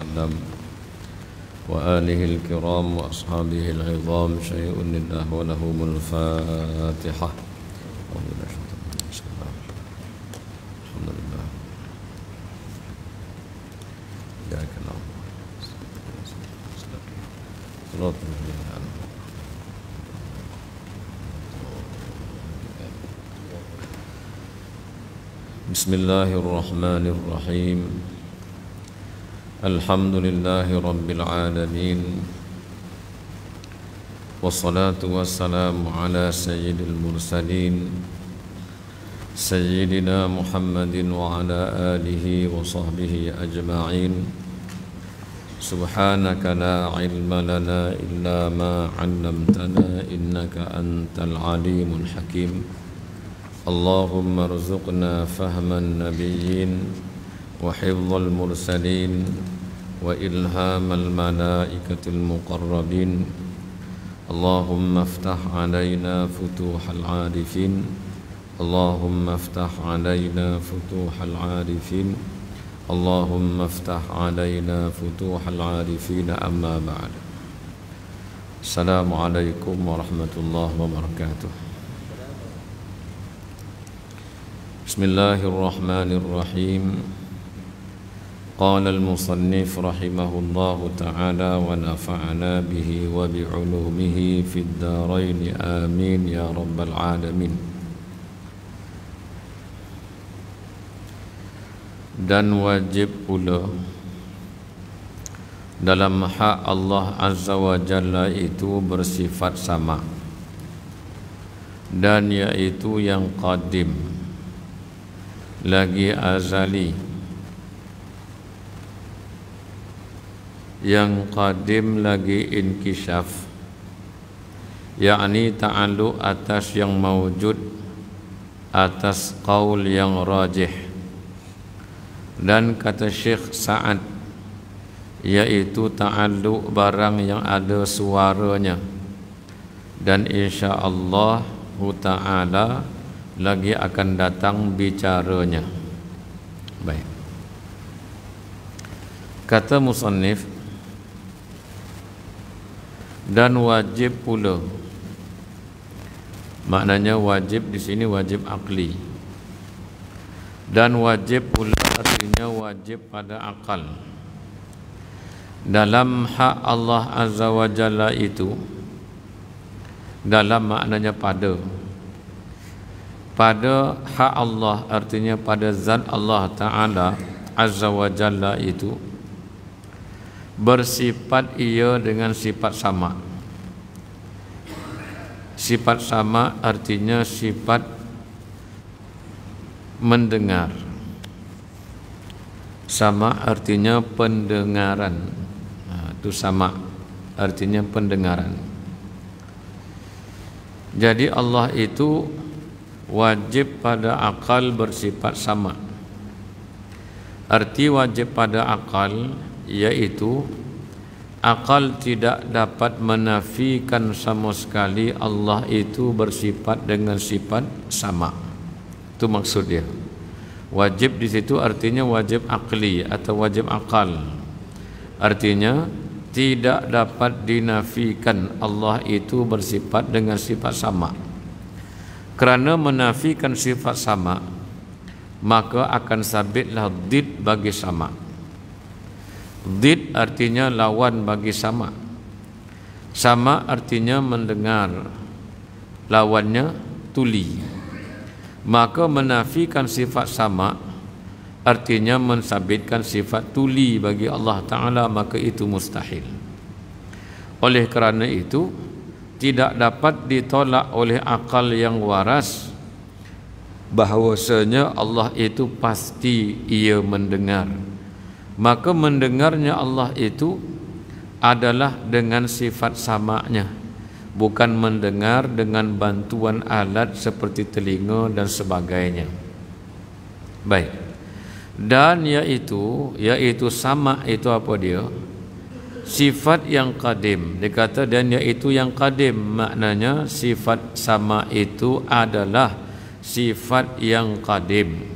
وسلم وآله الكرام وأصحابه العظام شيء لله ولهم الفاتحة. الحمد لله إياك نعبد صراط الذين أنعمت بسم الله الرحمن الرحيم الحمد لله رب العالمين والصلاة والسلام على سيد المرسلين سيدنا محمد وعلى آله وصحبه أجمعين سبحانك لا علم لنا إلا ما علمتنا إنك أنت العليم الحكيم اللهم ارزقنا فهم النبيين وحفظ المرسلين وإلهام الملائكة المقربين اللهم افتح علينا فتوح العارفين اللهم افتح علينا فتوح العارفين اللهم افتح علينا فتوح العارفين أما بعد السلام عليكم ورحمة الله وبركاته بسم الله الرحمن الرحيم قال المصنف رحمه الله تعالى ونفعنا به وبعلومه في الدارين آمين يا رب العالمين. Dan wajib pula dalam hak Allah Azza wa Jalla itu bersifat sama, dan yaitu yang qadim lagi azali, yang qadim lagi inkisyaf, yakni ta'alluq atas yang mawjud, atas qaul yang rajih. Dan kata Syekh Sa'ad, yaitu ta'alluq barang yang ada suaranya, dan insya-Allah ta'ala lagi akan datang bicaranya. Baik. Kata musannif, dan wajib pula, maknanya wajib di sini wajib akli, dan wajib pula artinya wajib pada akal. Dalam hak Allah Azza wa Jalla itu, dalam maknanya pada hak Allah artinya pada zat Allah Ta'ala Azza wa Jalla itu bersifat ia dengan sifat sama. Sifat sama artinya sifat mendengar. Sama artinya pendengaran. Itu sama artinya pendengaran. Jadi Allah itu wajib pada akal bersifat sama. Arti wajib pada akal yaitu akal tidak dapat menafikan sama sekali Allah itu bersifat dengan sifat sama. Itu maksud dia. Wajib di situ artinya wajib akli atau wajib akal. Artinya tidak dapat dinafikan Allah itu bersifat dengan sifat sama. Kerana menafikan sifat sama, maka akan sabitlah did bagi sama. Did artinya lawan bagi sama. Sama artinya mendengar, lawannya tuli. Maka menafikan sifat sama artinya mensabitkan sifat tuli bagi Allah Ta'ala, maka itu mustahil. Oleh kerana itu tidak dapat ditolak oleh akal yang waras bahawasanya Allah itu pasti ia mendengar. Maka mendengarnya Allah itu adalah dengan sifat samanya, bukan mendengar dengan bantuan alat seperti telinga dan sebagainya. Baik. Dan yaitu sama itu apa dia? Sifat yang qadim. Dia kata dan yaitu yang qadim, maknanya sifat sama itu adalah sifat yang qadim.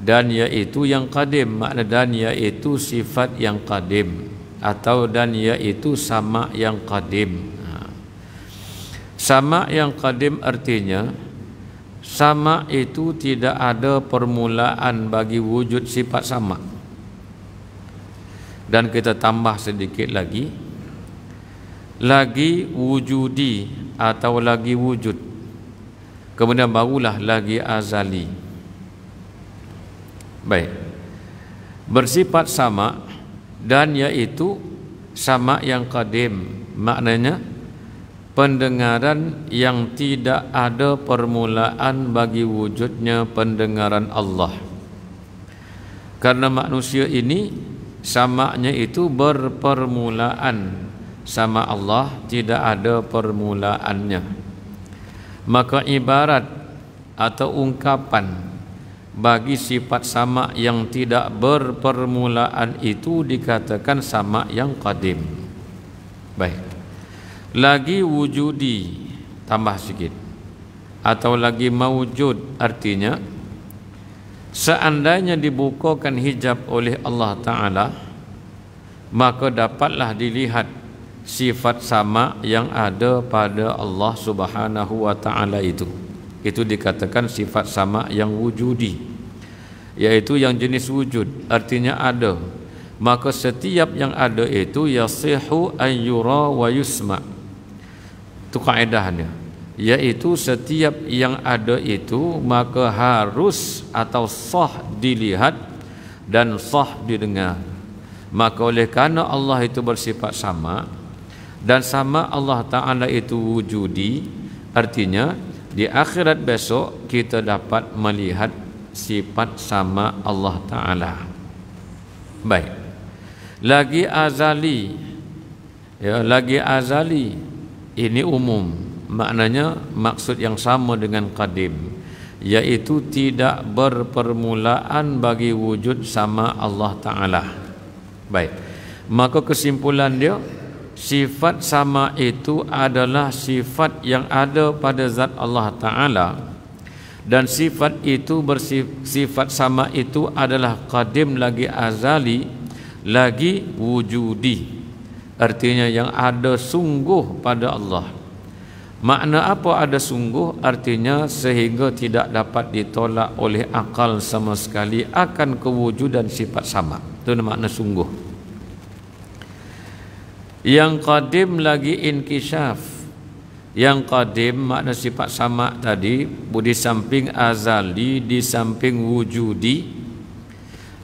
dan yaitu yang qadim, makna dan yaitu sifat yang qadim, atau dan yaitu sama yang qadim. Sama yang qadim artinya sama itu tidak ada permulaan bagi wujud sifat sama. Dan kita tambah sedikit lagi wujudi atau lagi wujud, kemudian barulah lagi azali. Baik, bersifat sama dan yaitu sama yang qadim, maknanya pendengaran yang tidak ada permulaan bagi wujudnya pendengaran Allah. Karena manusia ini samanya itu berpermulaan, sama Allah tidak ada permulaannya. Maka ibarat atau ungkapan bagi sifat sama yang tidak berpermulaan itu dikatakan sama yang qadim. Baik, lagi wujudi, tambah sikit, atau lagi mawujud, artinya seandainya dibukakan hijab oleh Allah Ta'ala, maka dapatlah dilihat sifat sama yang ada pada Allah Subhanahu wa Ta'ala itu. Itu dikatakan sifat sama yang wujudi, yaitu yang jenis wujud, artinya ada. Maka setiap yang ada itu yasihu ayyura wa yusma'. Itu kaedahnya, yaitu setiap yang ada itu maka harus atau sah dilihat dan sah didengar. Maka oleh karena Allah itu bersifat sama dan sama Allah Ta'ala itu wujudi, artinya di akhirat besok kita dapat melihat sifat sama Allah Ta'ala. Baik, lagi azali, ya, lagi azali ini umum, maknanya maksud yang sama dengan qadim, yaitu tidak berpermulaan bagi wujud sama Allah Ta'ala. Baik, maka kesimpulan dia, sifat sama itu adalah sifat yang ada pada zat Allah Ta'ala, dan sifat itu bersifat sama itu adalah qadim lagi azali lagi wujudi, artinya yang ada sungguh pada Allah. Makna apa ada sungguh? Artinya sehingga tidak dapat ditolak oleh akal sama sekali akan kewujudan sifat sama. Itu makna sungguh. Yang qadim lagi inkisyaf. Yang qadim makna sifat sama tadi, di samping azali, di samping wujudi,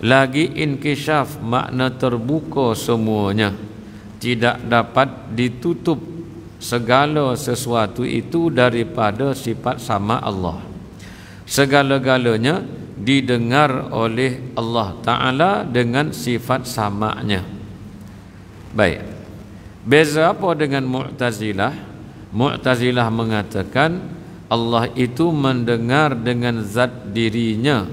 lagi inkisyaf makna terbuka semuanya, tidak dapat ditutup segala sesuatu itu daripada sifat sama Allah. Segala-galanya didengar oleh Allah Ta'ala dengan sifat samanya. Baik, beza apa dengan Mu'tazilah? Mu'tazilah mengatakan Allah itu mendengar dengan zat dirinya,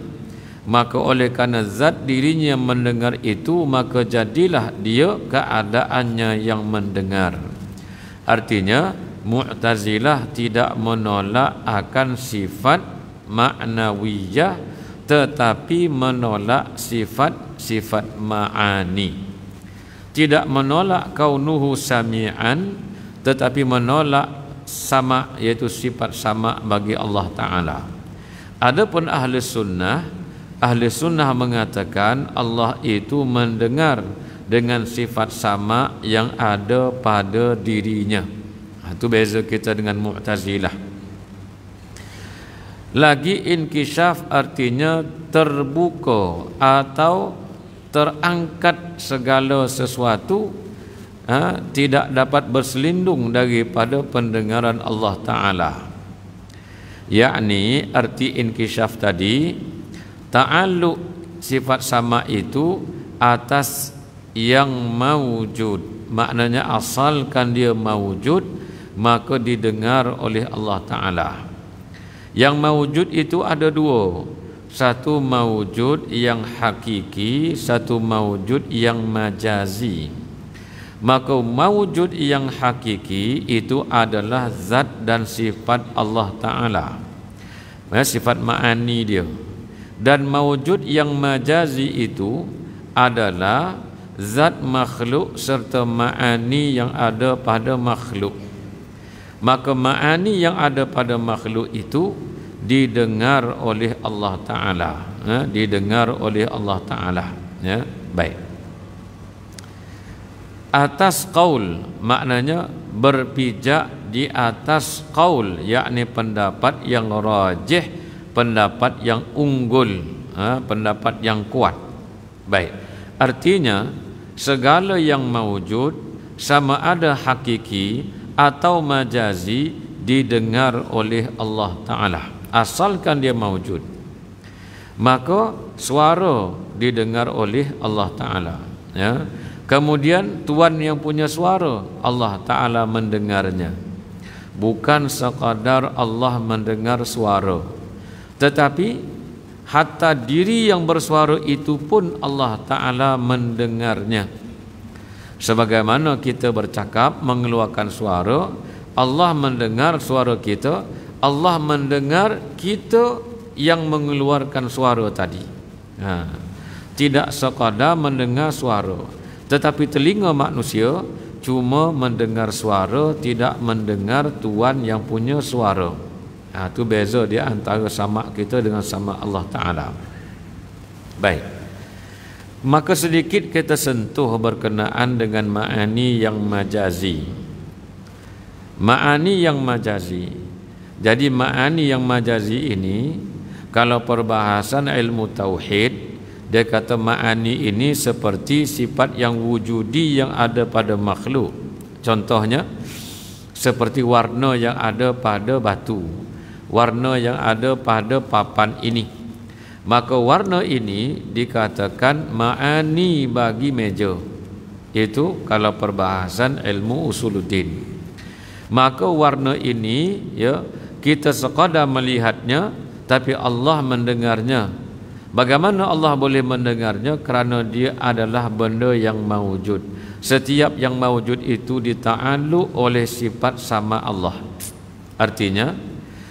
maka oleh karena zat dirinya mendengar itu, maka jadilah dia keadaannya yang mendengar. Artinya Mu'tazilah tidak menolak akan sifat ma'nawiyah, tetapi menolak sifat ma'ani. Tidak menolak kaunuhu sami'an, tetapi menolak sama, yaitu sifat sama bagi Allah Ta'ala. Adapun ahli sunnah mengatakan Allah itu mendengar dengan sifat sama yang ada pada dirinya. Itu beza kita dengan Mu'tazilah. Lagi inkisyaf artinya terbuka atau terangkat segala sesuatu, tidak dapat berselindung daripada pendengaran Allah Ta'ala. Yakni arti inkisyaf tadi, ta'alluq sifat sama itu atas yang mawujud, maknanya asalkan dia mawujud maka didengar oleh Allah Ta'ala. Yang mawujud itu ada dua, satu mawujud yang hakiki, satu mawujud yang majazi. Maka mawujud yang hakiki itu adalah zat dan sifat Allah Ta'ala, sifat ma'ani dia. Dan maujud yang majazi itu adalah zat makhluk serta ma'ani yang ada pada makhluk. Maka ma'ani yang ada pada makhluk itu didengar oleh Allah Ta'ala, didengar oleh Allah Ta'ala, ya. Baik. Atas qaul maknanya berpijak di atas qaul, yakni pendapat yang rajih, pendapat yang unggul, pendapat yang kuat. Baik. Artinya segala yang maujud sama ada hakiki atau majazi didengar oleh Allah Ta'ala, asalkan dia maujud. Maka suara didengar oleh Allah Ta'ala, ya. Kemudian Tuhan yang punya suara, Allah Ta'ala mendengarnya. Bukan sekadar Allah mendengar suara, tetapi hatta diri yang bersuara itu pun Allah Ta'ala mendengarnya. Sebagaimana kita bercakap mengeluarkan suara, Allah mendengar suara kita, Allah mendengar kita yang mengeluarkan suara tadi. Tidak sekadar mendengar suara, tetapi telinga manusia cuma mendengar suara, tidak mendengar Tuhan yang punya suara. Itu beza dia antara sama kita dengan sama Allah Ta'ala. Baik. Maka sedikit kita sentuh berkenaan dengan ma'ani yang majazi. Ma'ani yang majazi. Jadi ma'ani yang majazi ini, kalau perbahasan ilmu tauhid, dia kata ma'ani ini seperti sifat yang wujudi yang ada pada makhluk. Contohnya seperti warna yang ada pada batu, warna yang ada pada papan ini. Maka warna ini dikatakan ma'ani bagi meja. Itu kalau perbahasan ilmu usuluddin. Maka warna ini, ya, kita sekadar melihatnya, tapi Allah mendengarnya. Bagaimana Allah boleh mendengarnya? Kerana dia adalah benda yang maujud. Setiap yang maujud itu dita'alluq oleh sifat sama Allah. Artinya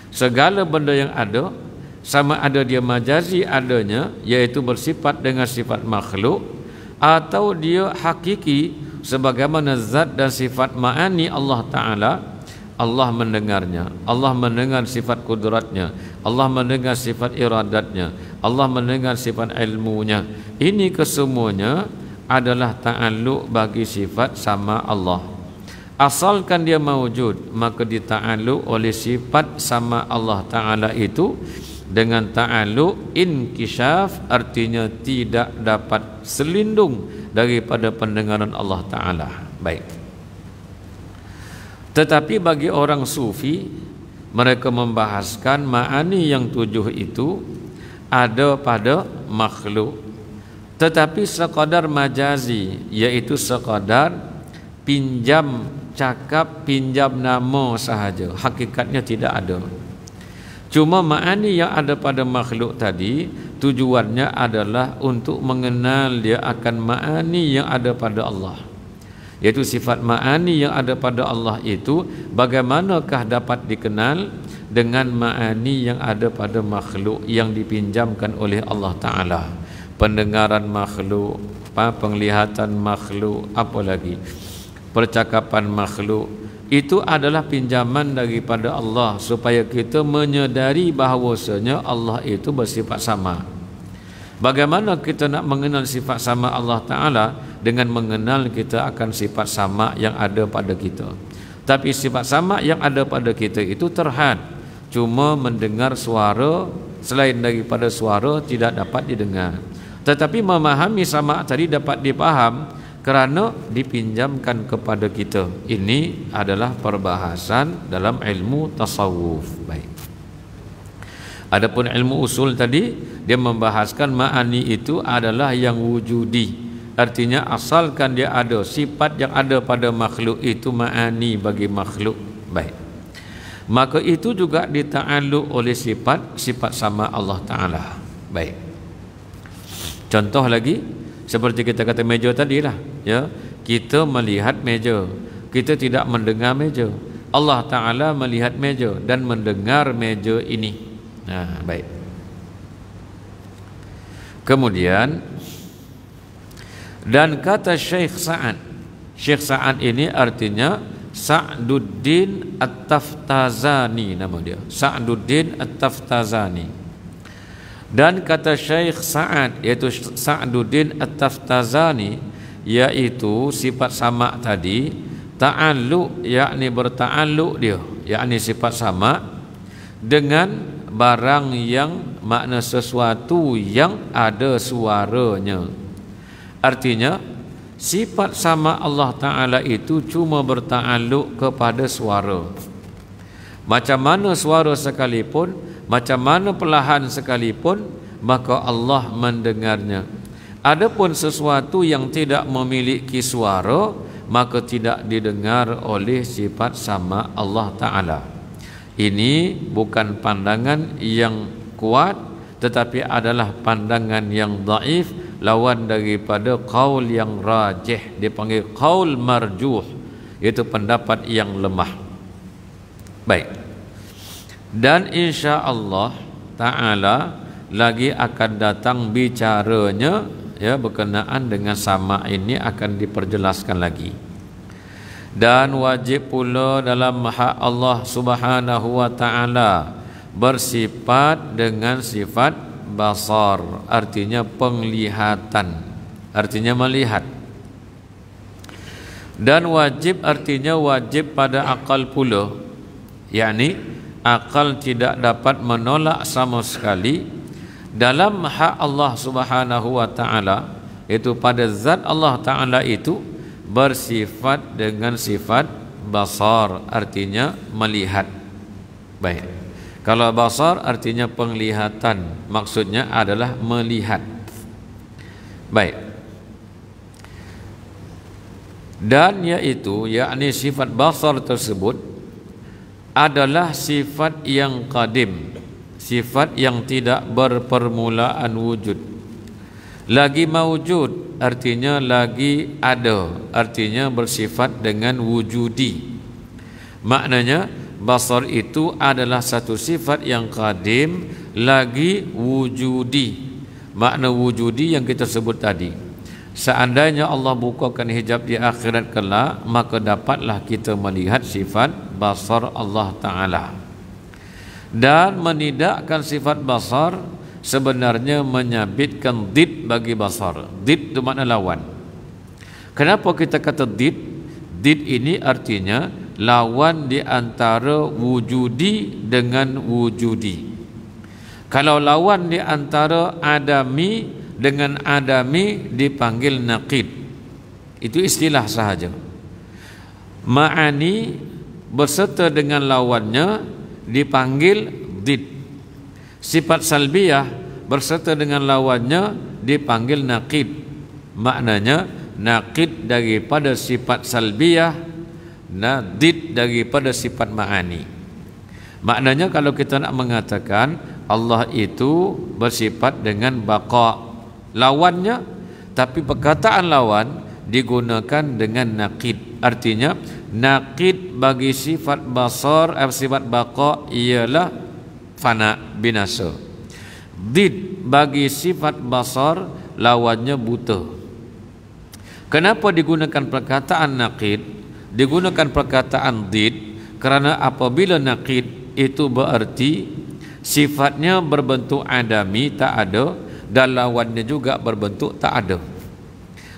segala benda yang ada, sama ada dia majazi adanya, yaitu bersifat dengan sifat makhluk, atau dia hakiki sebagaimana zat dan sifat ma'ani Allah Ta'ala, Allah mendengarnya. Allah mendengar sifat kudratnya, Allah mendengar sifat iradatnya, Allah mendengar sifat ilmunya. Ini kesemuanya adalah ta'alluq bagi sifat sama Allah. Asalkan dia mawujud, maka dita'alluq oleh sifat sama Allah Ta'ala itu dengan ta'alluq inkisyaf, artinya tidak dapat selindung daripada pendengaran Allah Ta'ala. Baik. Tetapi bagi orang sufi, mereka membahaskan ma'ani yang 7 itu ada pada makhluk, tetapi sekadar majazi, yaitu sekadar pinjam cakap, pinjam nama sahaja, hakikatnya tidak ada. Cuma ma'ani yang ada pada makhluk tadi tujuannya adalah untuk mengenal dia akan ma'ani yang ada pada Allah, yaitu sifat ma'ani yang ada pada Allah itu bagaimanakah dapat dikenal dengan ma'ani yang ada pada makhluk yang dipinjamkan oleh Allah Ta'ala. Pendengaran makhluk, penglihatan makhluk, apa lagi, percakapan makhluk, itu adalah pinjaman daripada Allah supaya kita menyedari bahawasanya Allah itu bersifat sama. Bagaimana kita nak mengenal sifat sama Allah Ta'ala? Dengan mengenal kita akan sifat sama yang ada pada kita. Tapi sifat sama yang ada pada kita itu terhad, cuma mendengar suara, selain daripada suara tidak dapat didengar. Tetapi memahami sama tadi dapat dipaham kerana dipinjamkan kepada kita. Ini adalah perbahasan dalam ilmu tasawuf. Baik. Adapun ilmu usul tadi, dia membahaskan ma'ani itu adalah yang wujudi. Artinya asalkan dia ada, sifat yang ada pada makhluk itu ma'ani bagi makhluk. Baik. Maka itu juga dita'alluq oleh sifat sama Allah Ta'ala. Baik. Contoh lagi, seperti kita kata meja tadi lah, ya. Kita melihat meja, kita tidak mendengar meja. Allah Ta'ala melihat meja dan mendengar meja ini. Baik. Kemudian dan kata Syekh Sa'ad ini artinya Sa'duddin At-Taftazani, nama dia Sa'duddin At-Taftazani. Dan kata Syekh Sa'ad yaitu Sa'duddin At-Taftazani, yaitu sifat sama tadi ta'alluq, yakni berta'alluq dia, yakni sifat sama dengan barang yang makna sesuatu yang ada suaranya. Artinya sifat sama Allah Ta'ala itu cuma berta'alluq kepada suara. Macam mana suara sekalipun, macam mana perlahan sekalipun, maka Allah mendengarnya. Adapun sesuatu yang tidak memiliki suara, maka tidak didengar oleh sifat sama Allah Ta'ala. Ini bukan pandangan yang kuat, tetapi adalah pandangan yang dhaif, lawan daripada qaul yang rajih, dipanggil qaul marjuh, iaitu pendapat yang lemah. Baik. Dan insya-Allah Ta'ala lagi akan datang bicaranya, ya, berkenaan dengan sama ini akan diperjelaskan lagi. Dan wajib pula dalam hak Allah Subhanahu wa Ta'ala bersifat dengan sifat basar, artinya penglihatan, artinya melihat. Dan wajib artinya wajib pada akal pula, yakni akal tidak dapat menolak sama sekali dalam hak Allah Subhanahu wa Ta'ala, itu pada zat Allah Ta'ala itu bersifat dengan sifat basar, artinya melihat. Baik, kalau basar artinya penglihatan, maksudnya adalah melihat. Baik. Dan yaitu, yakni sifat basar tersebut adalah sifat yang qadim, sifat yang tidak berpermulaan wujud. Lagi mawujud artinya lagi ada, artinya bersifat dengan wujudi. Maknanya basar itu adalah satu sifat yang qadim, lagi wujudi. Makna wujudi yang kita sebut tadi. Seandainya Allah bukakan hijab di akhirat kelak, maka dapatlah kita melihat sifat basar Allah Ta'ala. Dan menidakkan sifat basar sebenarnya menyabitkan did bagi basar. Did itu makna lawan. Kenapa kita kata did? Did ini artinya lawan di antara wujudi dengan wujudi. Kalau lawan di antara adami dengan adami dipanggil naqid. Itu istilah sahaja. Ma'ani berserta dengan lawannya dipanggil did. Sifat salbiyah berserta dengan lawannya dipanggil naqid. Maknanya naqid daripada sifat salbiyah, did daripada sifat ma'ani. Maknanya kalau kita nak mengatakan Allah itu bersifat dengan baqa, lawannya, tapi perkataan lawan digunakan dengan naqid. Artinya naqid bagi sifat basar, sifat baqa ialah fana, binasa. Did bagi sifat basar lawannya buta. Kenapa digunakan perkataan naqid, digunakan perkataan did? Kerana apabila naqid itu berarti sifatnya berbentuk adami, tak ada, dan lawannya juga berbentuk tak ada.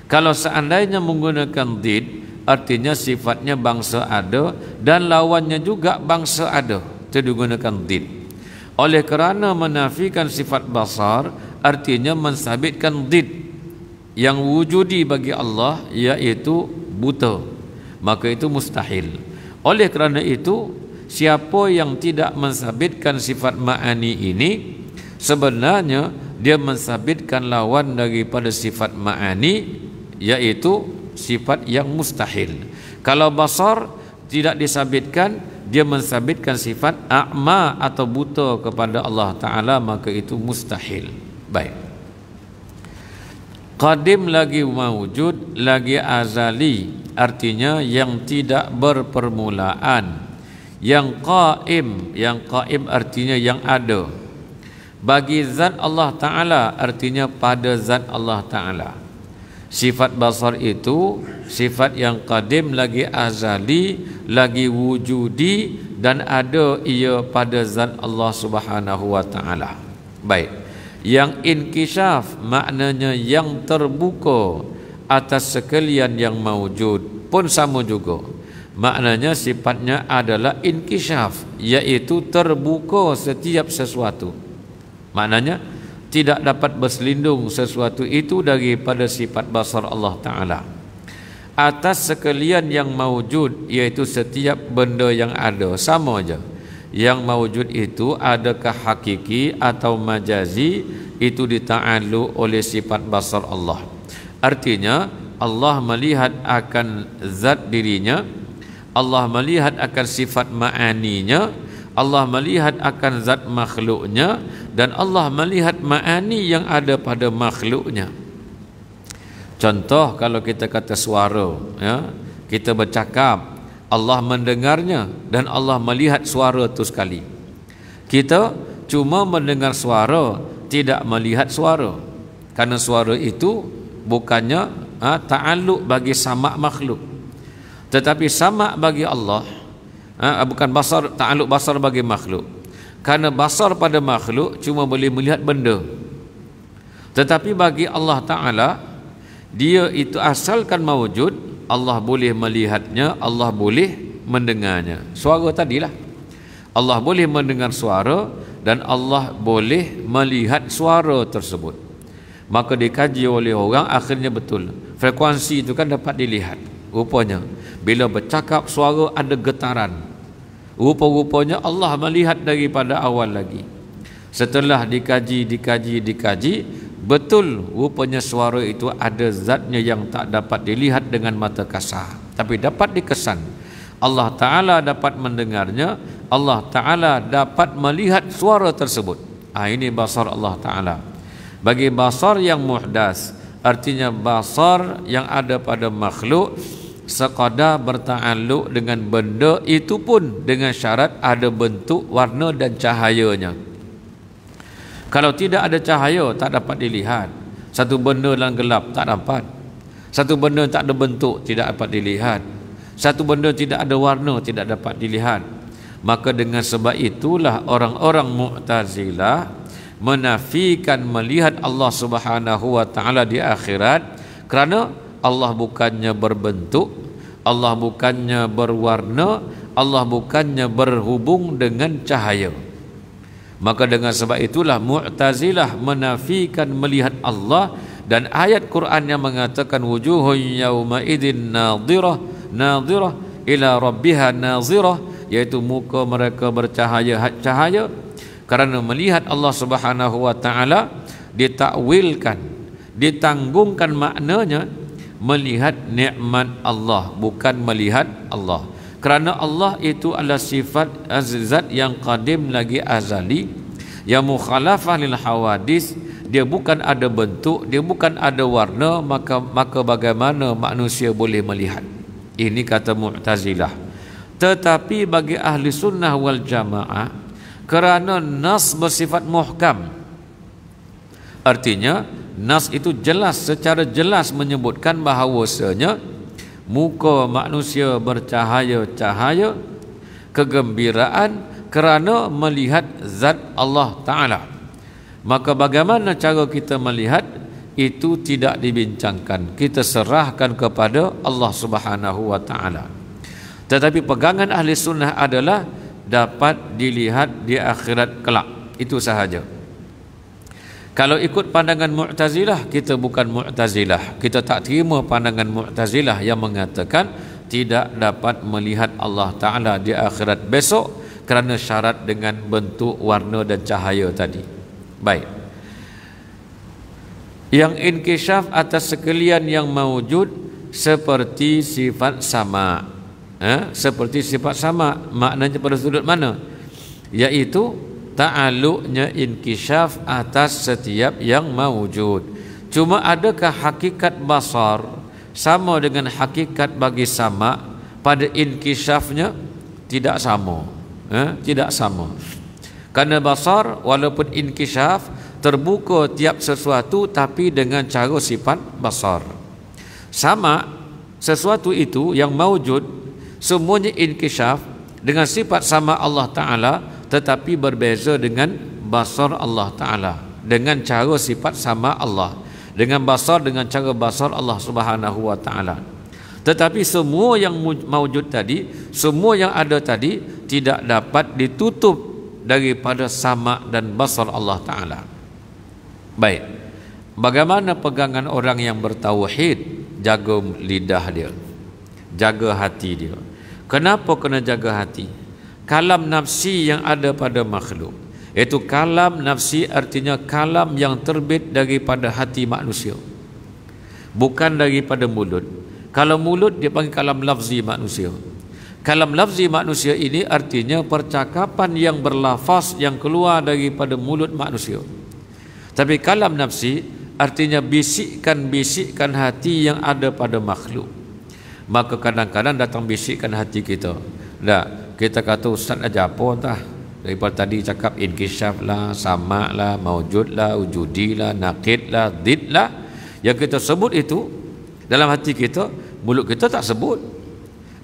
Kalau seandainya menggunakan did, artinya sifatnya bangsa ada dan lawannya juga bangsa ada, itu digunakan did. Oleh kerana menafikan sifat basar, artinya mensabitkan did yang wujudi bagi Allah, iaitu buta, maka itu mustahil. Oleh kerana itu, siapa yang tidak mensabitkan sifat ma'ani ini, sebenarnya dia mensabitkan lawan daripada sifat ma'ani, iaitu sifat yang mustahil. Kalau basar tidak disabitkan, dia mensabitkan sifat a'ma atau buta kepada Allah Ta'ala, maka itu mustahil. Baik. Qadim lagi mawujud, lagi azali, artinya yang tidak berpermulaan. Yang qaim artinya yang ada. bagi zat Allah Ta'ala, artinya pada zat Allah Ta'ala. Sifat basar itu sifat yang qadim, lagi azali, lagi wujudi, dan ada ia pada zat Allah Subhanahu wa Ta'ala. Baik. Yang inkishaf maknanya yang terbuka atas sekalian yang maujud pun sama juga. Maknanya sifatnya adalah inkishaf, iaitu terbuka setiap sesuatu. Maknanya tidak dapat berselindung sesuatu itu daripada sifat basar Allah Ta'ala atas sekalian yang maujud, iaitu setiap benda yang ada. Sama aja, yang maujud itu adakah hakiki atau majazi, itu dita'alluq oleh sifat basar Allah. Artinya Allah melihat akan zat dirinya, Allah melihat akan sifat ma'aninya, Allah melihat akan zat makhluknya, dan Allah melihat ma'ani yang ada pada makhluknya. Contoh, kalau kita kata suara, ya, kita bercakap, Allah mendengarnya dan Allah melihat suara itu sekali. Kita cuma mendengar suara, tidak melihat suara, karena suara itu bukannya ta'alluq bagi sama makhluk, tetapi sama bagi Allah. Bukan basar, ta'alluq basar bagi makhluk, karena basar pada makhluk cuma boleh melihat benda, tetapi bagi Allah Ta'ala, dia itu asalkan mawujud, Allah boleh melihatnya, Allah boleh mendengarnya. Suara tadilah, Allah boleh mendengar suara dan Allah boleh melihat suara tersebut. Maka dikaji oleh orang, akhirnya betul, frekuensi itu kan dapat dilihat. Rupanya bila bercakap suara ada getaran, rupa-rupanya Allah melihat daripada awal lagi. Setelah dikaji, betul rupanya suara itu ada zatnya yang tak dapat dilihat dengan mata kasar, tapi dapat dikesan. Allah Ta'ala dapat mendengarnya, Allah Ta'ala dapat melihat suara tersebut. Ini basar Allah Ta'ala. Bagi basar yang muhdas, artinya basar yang ada pada makhluk, sekadar berta'alluq dengan benda itu pun dengan syarat ada bentuk, warna dan cahayanya. Kalau tidak ada cahaya, tak dapat dilihat. Satu benda dalam gelap, tak dapat. Satu benda tak ada bentuk, tidak dapat dilihat. Satu benda tidak ada warna, tidak dapat dilihat. Maka dengan sebab itulah orang-orang Mu'tazilah menafikan melihat Allah Subhanahu wa Ta'ala di akhirat, kerana Allah bukannya berbentuk, Allah bukannya berwarna, Allah bukannya berhubung dengan cahaya. Maka dengan sebab itulah Mu'tazilah menafikan melihat Allah, dan ayat Quran yang mengatakan wujuhun yawma idzin nadhirah nadhirah ila rabbiha nadhirah, iaitu muka mereka bercahaya cahaya, kerana melihat Allah Subhanahu wa Ta'ala ditakwilkan, ditanggungkan maknanya melihat nikmat Allah, bukan melihat Allah. Kerana Allah itu adalah sifat zat yang qadim lagi azali, yang mukhalafah lil hawadis. Dia bukan ada bentuk, dia bukan ada warna, maka bagaimana manusia boleh melihat? Ini kata Mu'tazilah. Tetapi bagi ahli sunnah wal jamaah, kerana nas bersifat muhkam, artinya nas itu jelas, secara jelas menyebutkan bahawasanya muka manusia bercahaya-cahaya, kegembiraan kerana melihat zat Allah Ta'ala. Maka bagaimana cara kita melihat itu tidak dibincangkan, kita serahkan kepada Allah Subhanahu wa Ta'ala. Tetapi pegangan ahli sunnah adalah dapat dilihat di akhirat kelak, itu sahaja. Kalau ikut pandangan Mu'tazilah, kita bukan Mu'tazilah. Kita tak terima pandangan Mu'tazilah yang mengatakan tidak dapat melihat Allah Ta'ala di akhirat besok kerana syarat dengan bentuk, warna dan cahaya tadi. Baik. Yang inkishaf atas sekalian yang mawujud seperti sifat sama. Seperti sifat sama, maknanya pada sudut mana? Iaitu ta'alluqnya inkishaf atas setiap yang mawujud. Cuma adakah hakikat basar sama dengan hakikat bagi sama pada inkishafnya? Tidak sama. Tidak sama. Kerana basar walaupun inkishaf, terbuka tiap sesuatu tapi dengan cara sifat basar. Sama sesuatu itu yang maujud semuanya inkishaf dengan sifat sama Allah Ta'ala, tetapi berbeza dengan basar Allah Ta'ala, dengan cara sifat sama Allah, dengan basar dengan cara basar Allah Subhanahu wa Ta'ala. Tetapi semua yang maujud tadi, semua yang ada tadi tidak dapat ditutup daripada sama dan basar Allah Ta'ala. Baik, bagaimana pegangan orang yang bertauhid? Jaga lidah dia, jaga hati dia. Kenapa kena jaga hati? Kalam nafsi yang ada pada makhluk, iaitu kalam nafsi artinya kalam yang terbit daripada hati manusia, bukan daripada mulut. Kalau mulut dia panggil kalam lafzi manusia. Kalam lafzi manusia ini artinya percakapan yang berlafaz yang keluar daripada mulut manusia. Tapi kalam nafsi artinya bisikan-bisikan hati yang ada pada makhluk. Maka kadang-kadang datang bisikan hati kita. Dah, kita kata ustaz aja apa entah. Daripada tadi cakap inkishaf lah, sama lah, maujud lah, wujudi lah, naqid lah, did lah. Yang kita sebut itu dalam hati kita, mulut kita tak sebut.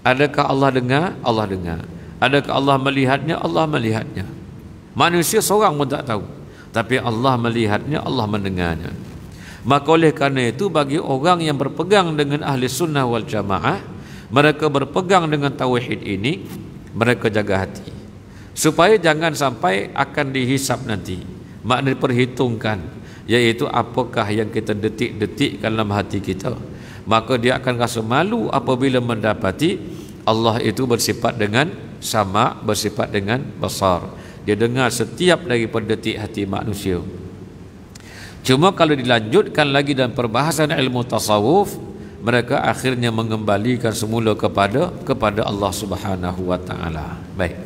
Adakah Allah dengar? Allah dengar. Adakah Allah melihatnya? Allah melihatnya. Manusia seorang pun tak tahu, tapi Allah melihatnya, Allah mendengarnya. Maka oleh kerana itu, bagi orang yang berpegang dengan ahli sunnah wal jamaah, mereka berpegang dengan tauhid ini, mereka jaga hati supaya jangan sampai akan dihisap nanti. Makna diperhitungkan, iaitu apakah yang kita detik-detik dalam hati kita. Maka dia akan rasa malu apabila mendapati Allah itu bersifat dengan sama, bersifat dengan basar. Dia dengar setiap daripada detik hati manusia. Cuma kalau dilanjutkan lagi dalam perbahasan ilmu tasawuf, mereka akhirnya mengembalikan semula kepada Allah Subhanahu wa Ta'ala. Baik.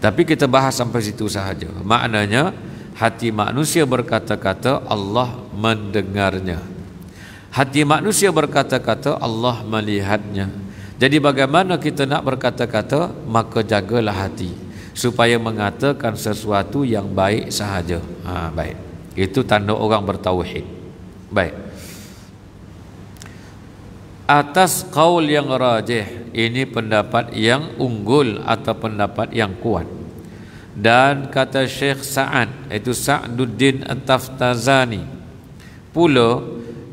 Tapi kita bahas sampai situ sahaja. Maknanya hati manusia berkata-kata, Allah mendengarnya. Hati manusia berkata-kata, Allah melihatnya. Jadi bagaimana kita nak berkata-kata? Maka jagalah hati supaya mengatakan sesuatu yang baik sahaja. Baik. Itu tanda orang bertauhid. Baik. Atas qaul yang rajih, ini pendapat yang unggul atau pendapat yang kuat. Dan kata Syekh Sa'ad, iaitu Sa'duddin At-Taftazani pula,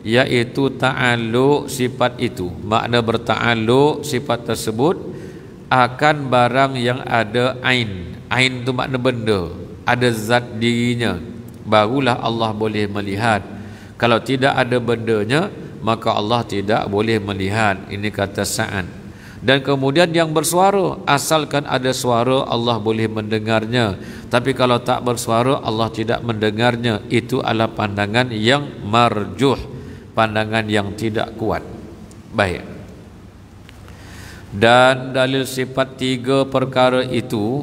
iaitu ta'alluq sifat itu, makna berta'alluq sifat tersebut akan barang yang ada ain. Ain itu makna benda, ada zat dirinya, barulah Allah boleh melihat. Kalau tidak ada bendanya, maka Allah tidak boleh melihat. Ini kata Sa'ad. Dan kemudian yang bersuara, asalkan ada suara Allah boleh mendengarnya. Tapi kalau tak bersuara Allah tidak mendengarnya. Itu adalah pandangan yang marjuh, pandangan yang tidak kuat. Baik. Dan dalil sifat tiga perkara itu,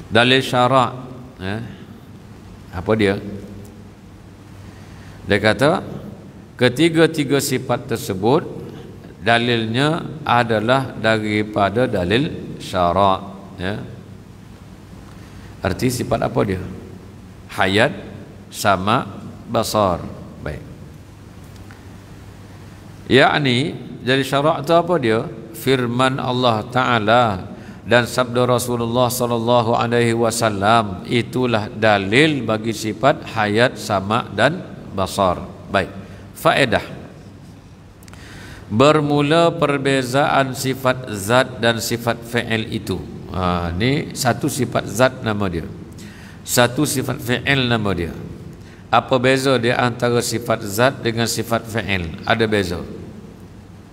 dalil syarak, apa dia? Dia kata ketiga-tiga sifat tersebut dalilnya adalah daripada dalil syarak. Arti sifat apa dia? Hayat, sama, basar. Baik. Yakni dari syarak itu apa dia? Firman Allah Ta'ala dan sabda Rasulullah sallallahu alaihi wasallam, itulah dalil bagi sifat hayat, sama dan basar. Baik. Faedah. Bermula perbezaan sifat zat dan sifat fi'il itu. Ini satu sifat zat nama dia, satu sifat fi'il nama dia. Apa beza dia antara sifat zat dengan sifat fi'il? Ada beza.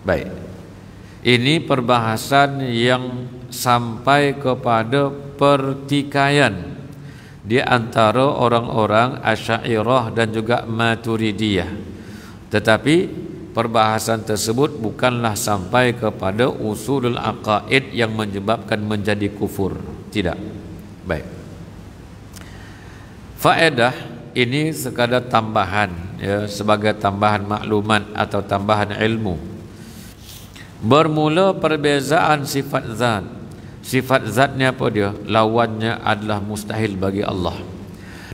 Baik. Ini perbahasan yang sampai kepada pertikaian di antara orang-orang Asy'ariyah dan juga Maturidiyah. Tetapi perbahasan tersebut bukanlah sampai kepada usulul aqaid yang menyebabkan menjadi kufur. Tidak. Baik. Faedah ini sekadar tambahan, sebagai tambahan maklumat atau tambahan ilmu. Bermula perbezaan sifat zat Sifat zatnya apa dia? Lawannya adalah mustahil bagi Allah.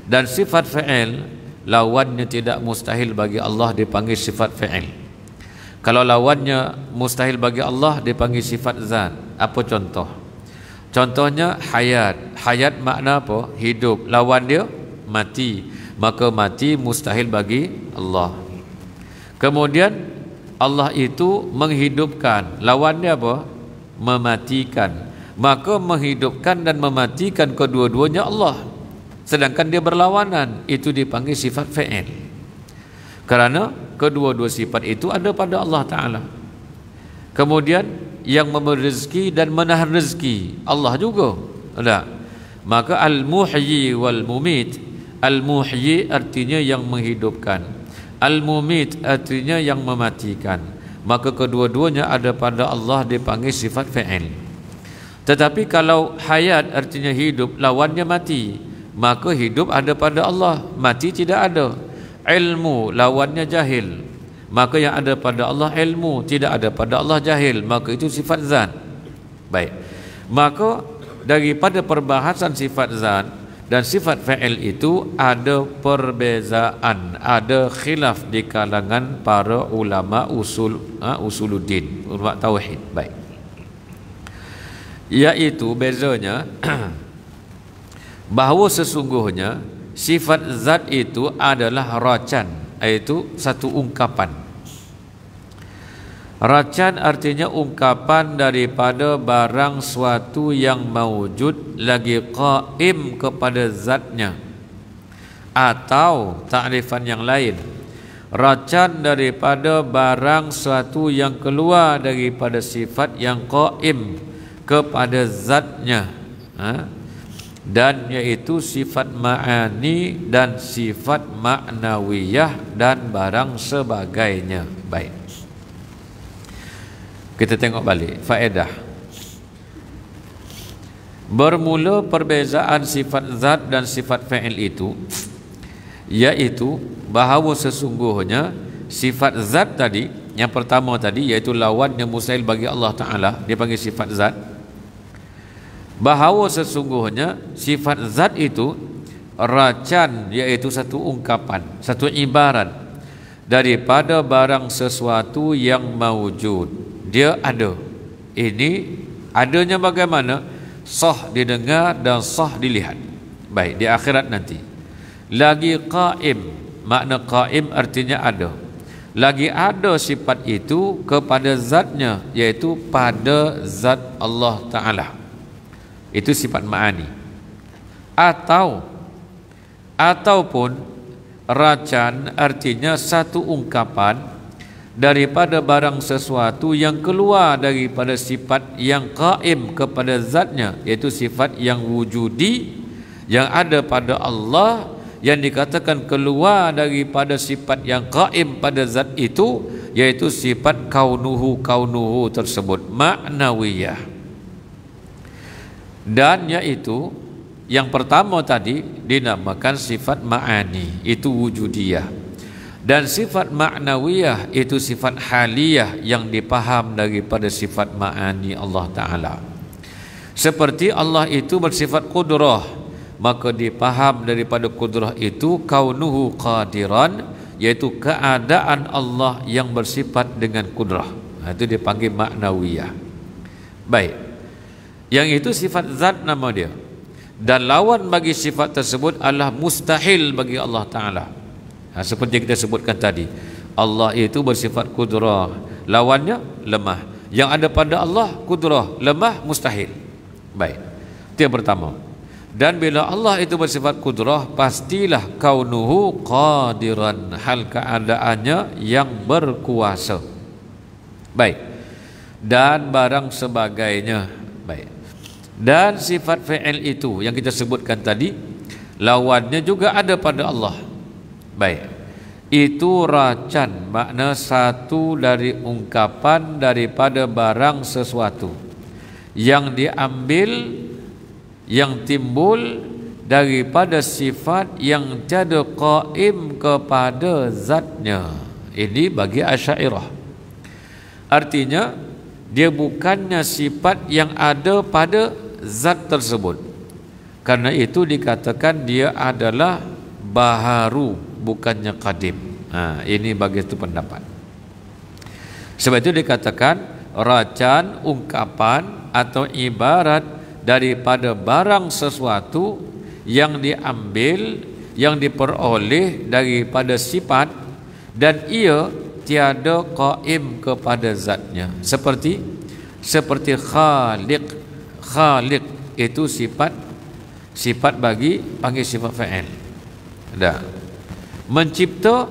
Dan sifat fi'il, lawannya tidak mustahil bagi Allah, dipanggil sifat fi'il. Kalau lawannya mustahil bagi Allah, dipanggil sifat zat. Apa contoh? Contohnya hayat. Hayat makna apa? Hidup. Lawan dia mati. Maka mati mustahil bagi Allah. Kemudian Allah itu menghidupkan. Lawannya apa? Mematikan. Maka menghidupkan dan mematikan kedua-duanya Allah. Sedangkan dia berlawanan, itu dipanggil sifat fi'il. Kerana kedua-dua sifat itu ada pada Allah Ta'ala. Kemudian yang memberi rezeki dan menahan rezeki Allah juga. Tak? Maka al-muhyi wal-mumit. Al-muhyi artinya yang menghidupkan, al-mumit artinya yang mematikan. Maka kedua-duanya ada pada Allah, dipanggil sifat fi'il. Tetapi kalau hayat artinya hidup, lawannya mati, maka hidup ada pada Allah, mati tidak ada. Ilmu lawannya jahil, maka yang ada pada Allah ilmu, tidak ada pada Allah jahil, maka itu sifat zat. Baik. Maka daripada perbahasan sifat zat dan sifat fa'il itu ada perbezaan, ada khilaf di kalangan para ulama usuluddin, ulama tauhid. Baik. Yaitu bezanya bahawa sesungguhnya sifat zat itu adalah racan, iaitu satu ungkapan. Racan artinya ungkapan daripada barang suatu yang mawjud lagi qaim kepada zatnya. Atau takrifan yang lain, racan daripada barang suatu yang keluar daripada sifat yang qaim kepada zatnya, dan yaitu sifat ma'ani dan sifat ma'nawiyah dan barang sebagainya. Baik, kita tengok balik faedah. Bermula perbezaan sifat zat dan sifat fa'il itu, yaitu bahawa sesungguhnya sifat zat tadi, yang pertama tadi, iaitu lawannya mustahil bagi Allah Ta'ala, dia panggil sifat zat. Bahawa sesungguhnya sifat zat itu racan, iaitu satu ungkapan, satu ibarat daripada barang sesuatu yang mawjud. Dia ada. Ini adanya bagaimana? Sah didengar dan sah dilihat. Baik, di akhirat nanti. Lagi qaim, makna qaim artinya ada. Lagi ada sifat itu kepada zatnya, iaitu pada zat Allah Ta'ala. Itu sifat ma'ani. Ataupun racan artinya satu ungkapan daripada barang sesuatu yang keluar daripada sifat yang qaim kepada zatnya, iaitu sifat yang wujudi yang ada pada Allah, yang dikatakan keluar daripada sifat yang qaim pada zat itu, yaitu sifat kaunuhu tersebut, ma'nawiyah. Dan yaitu yang pertama tadi dinamakan sifat ma'ani, itu wujudiyah. Dan sifat ma'nawiyah itu sifat haliyah yang dipaham daripada sifat ma'ani Allah Ta'ala. Seperti Allah itu bersifat qudrah, maka dipaham daripada qudrah itu kaunuhu qadiran, yaitu keadaan Allah yang bersifat dengan qudrah. Itu dipanggil ma'nawiyah. Baik. Yang itu sifat zat nama dia. Dan lawan bagi sifat tersebut adalah mustahil bagi Allah Ta'ala. Seperti kita sebutkan tadi, Allah itu bersifat qudrah, lawannya lemah. Yang ada pada Allah qudrah, lemah, mustahil. Baik, itu yang pertama. Dan bila Allah itu bersifat qudrah, pastilah kaunuhu qadiran, hal keadaannya yang berkuasa. Baik. Dan barang sebagainya. Baik. Dan sifat fi'il itu yang kita sebutkan tadi, lawannya juga ada pada Allah. Baik. Itu racan, makna satu dari ungkapan daripada barang sesuatu yang diambil, yang timbul daripada sifat yang tiada qaim kepada zatnya. Ini bagi Asy'ariyah. Artinya dia bukannya sifat yang ada pada zat tersebut. Karena itu dikatakan dia adalah baharu, bukannya qadim. Ini bagi itu pendapat. Sebab itu dikatakan racan, ungkapan atau ibarat daripada barang sesuatu yang diambil, yang diperoleh daripada sifat, dan ia tiada qaim kepada zatnya. Seperti khaliq. Khaliq itu sifat bagi panggil sifat fa'il. Dah. Mencipta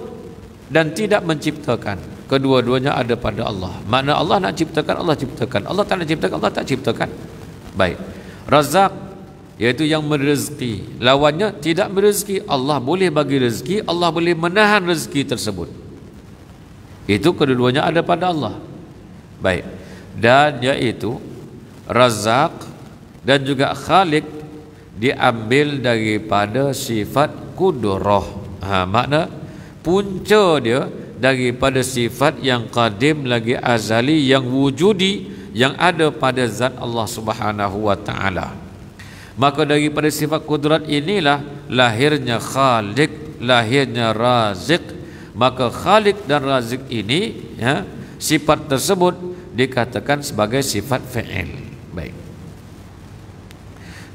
dan tidak menciptakan, kedua-duanya ada pada Allah. Makna Allah nak ciptakan, Allah ciptakan. Allah tak nak ciptakan, Allah tak ciptakan. Baik. Razak, iaitu yang merezeki. Lawannya tidak merezeki. Allah boleh bagi rezeki, Allah boleh menahan rezeki tersebut. Itu kedua-duanya ada pada Allah. Baik. Dan iaitu Razak dan juga Khaliq diambil daripada sifat kudrah. Makna punca dia daripada sifat yang qadim lagi azali, yang wujudi, yang ada pada zat Allah Subhanahu wa taala. Maka daripada sifat kudrat inilah lahirnya Khaliq, lahirnya Razik. Maka Khaliq dan Razik ini, sifat tersebut dikatakan sebagai sifat fi'il. Baik.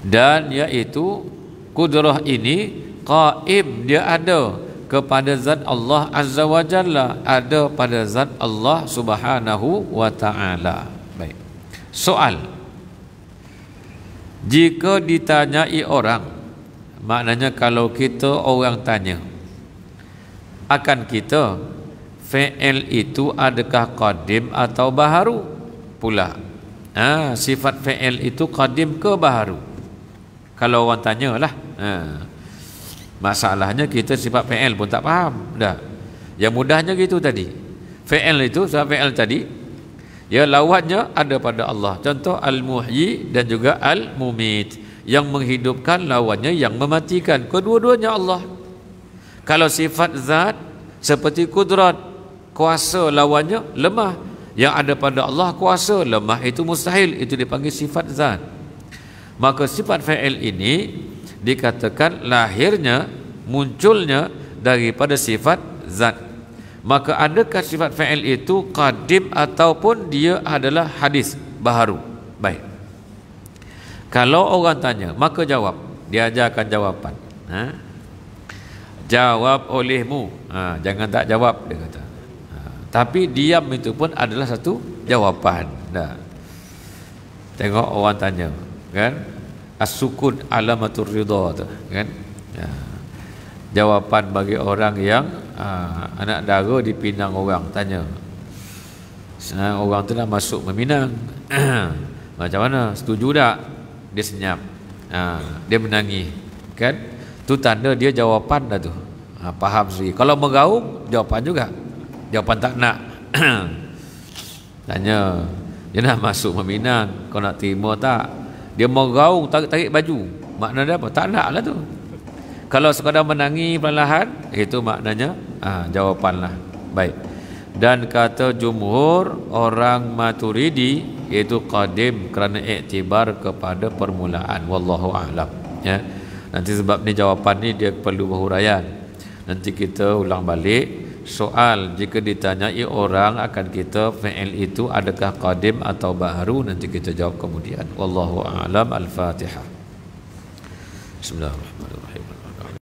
Dan iaitu kudrah ini qaim, dia ada kepada zat Allah Azza wa Jalla, ada pada zat Allah Subhanahu wa taala. Baik. Soal. Jika ditanyai orang, maknanya kalau kita orang tanya akan kita, fi'il itu adakah qadim atau baharu pula? Sifat fi'il itu qadim ke baharu? Kalau orang tanyalah. Masalahnya kita sifat fi'il pun tak faham dah. Yang mudahnya gitu tadi. Fi'il itu, sifat fi'il tadi, ya lawannya ada pada Allah. Contoh al-muhyi dan juga al-mumit. Yang menghidupkan, lawannya yang mematikan. Kedua-duanya Allah. Kalau sifat zat seperti kudrat, kuasa, lawannya lemah. Yang ada pada Allah kuasa, lemah itu mustahil. Itu dipanggil sifat zat. Maka sifat fa'il ini dikatakan lahirnya, munculnya daripada sifat zat. Maka adakah sifat fa'il itu qadim ataupun dia adalah hadis baharu? Baik. Kalau orang tanya, maka jawab. Dia ajarkan jawapan. Jawab olehmu. Jangan tak jawab, dia kata. Tapi diam itu pun adalah satu jawapan. Dah. Tengok orang tanya, kan? As-sukun alamatur ridha tu, kan? Jawapan bagi orang yang anak dara dipinang orang tanya. Orang tu dah masuk meminang. Macam mana? Setuju tak? Dia senyap. Dia menangis, kan? Tu tanda dia jawapan dah tu. Faham sendiri. Kalau meraung, jawapan juga. Jawapan tak nak. Tanya, dia nak masuk meminang, kau nak terima tak? Dia meraung, tarik baju. Makna dia apa? Tak nak lah tu. Kalau sekadar menangis perlahan, itu maknanya jawapanlah. Baik. Dan kata jumhur orang Maturidi, iaitu qadim kerana iktibar kepada permulaan. Wallahu a'lam. Ya. Nanti sebab ni jawapan ni dia perlu berhuraian. Nanti kita ulang balik. Soal jika ditanyai orang akan kita fi'il itu adakah qadim atau baharu, nanti kita jawab kemudian. Wallahu a'lam. Al-Fatihah. Bismillahirrahmanirrahim.